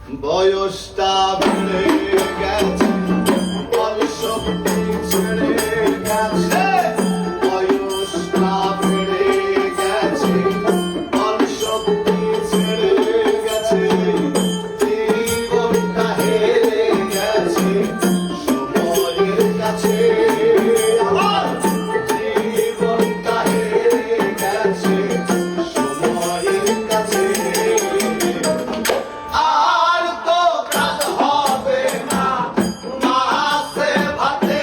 বয়সটা বেড়ে গেছে, বল শক্তি ছেড়ে গেছে। বয়সটা বেড়ে গেছে, বল শক্তি ছেড়ে গেছে। জীবনটা হেরে গেছে সময়ের কাছে। আমার জীবনটা হেরে গেছে সময়ের কাছে। আর তো কাজ হবে না মাছে ভাতে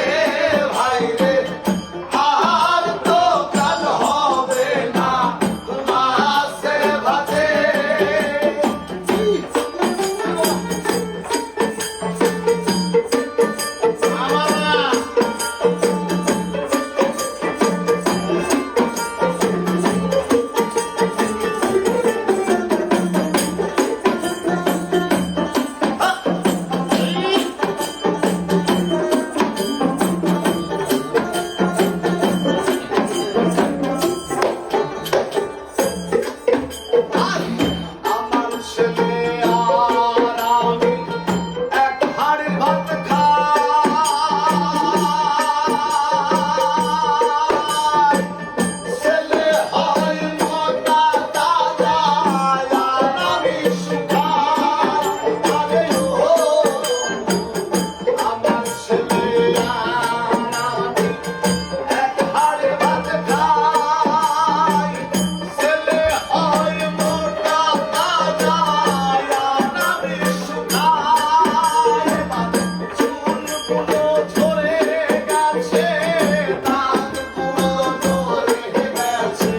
ভাইরে। আর তো কাজ হবে না মাছে ভাতে। আমার ছেলে আর আমি এক হাড়ি ভাত খাই। ছেলে হয় মোটা তাজা আর আমি শুকাই। আরে ও আমার ছেলে আর আমি এক হাড়ি ভাত খাই। ছেলে হয় মোটা তাজা আর আমি শুকাই। চুলগুলো ঝরে গেছে, দাগগুলো ঝরে গেছে।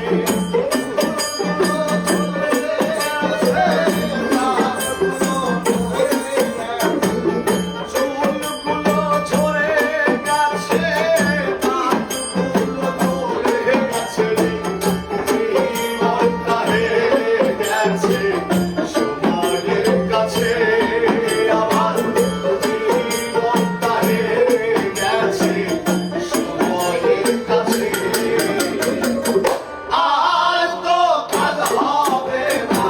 চুলগুলো ঝরে গেছে, দাগগুলো ঝরে গেছে। জীবনটা হেরে গেছে সময়ের কাছে। আমার জীবনটা হেরে গেছে সময়ের কাছে। আর তো কাজ হবে না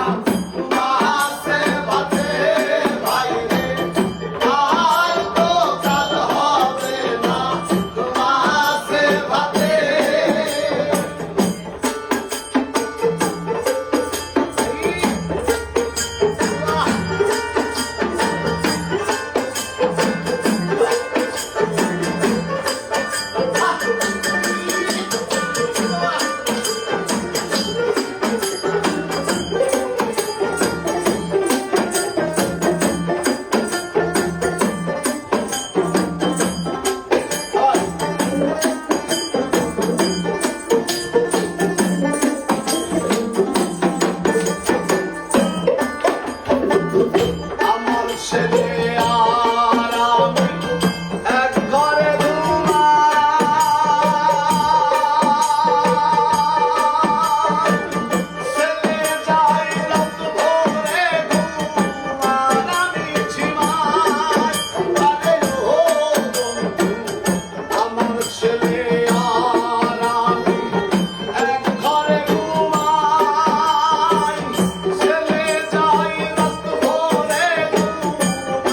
মাছে ভাতে ভাইরে। আর তো কাজ হবে না মাছে ভাতে। আমার ছেলে আর আমি এক ঘরে ঘুমাই। ছেলে যায় রাত ভোরে ঘুম আর আমি ঝিমাই। আরে ও বন্ধু আমার ছেলে আর আমি এক ঘরে ঘুমাই। ছেলে যায় রাত ভোরে ঘুম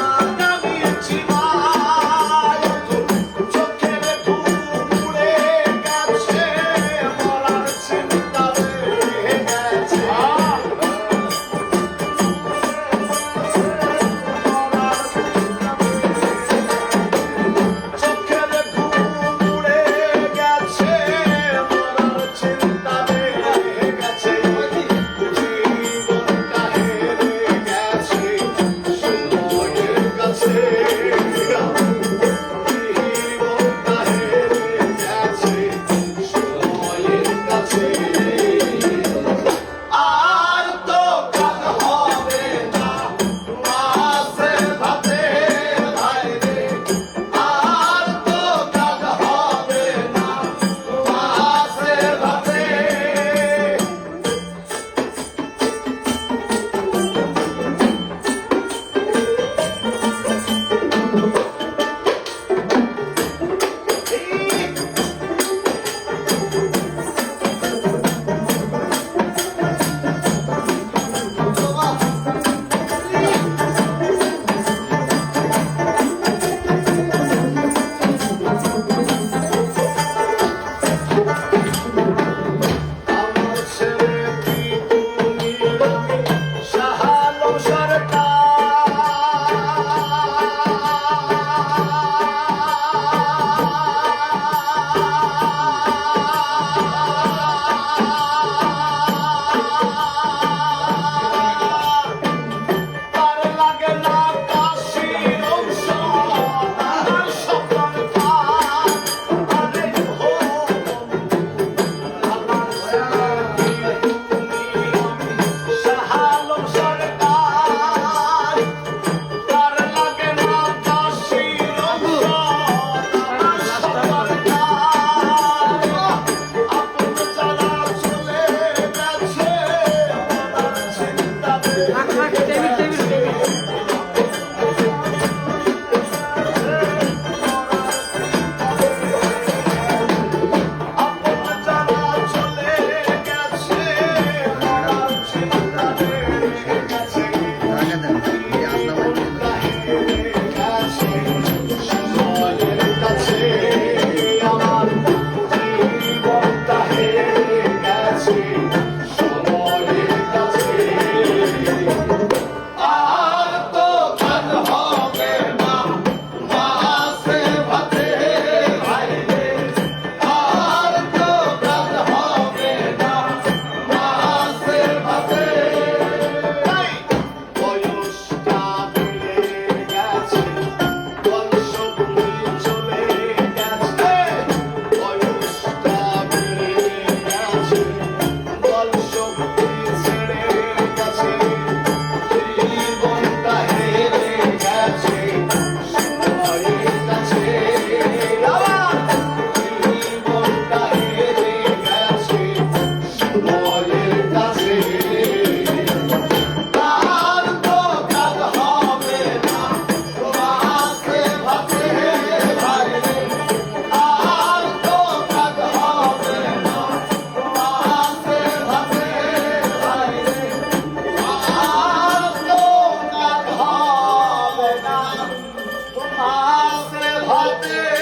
হবে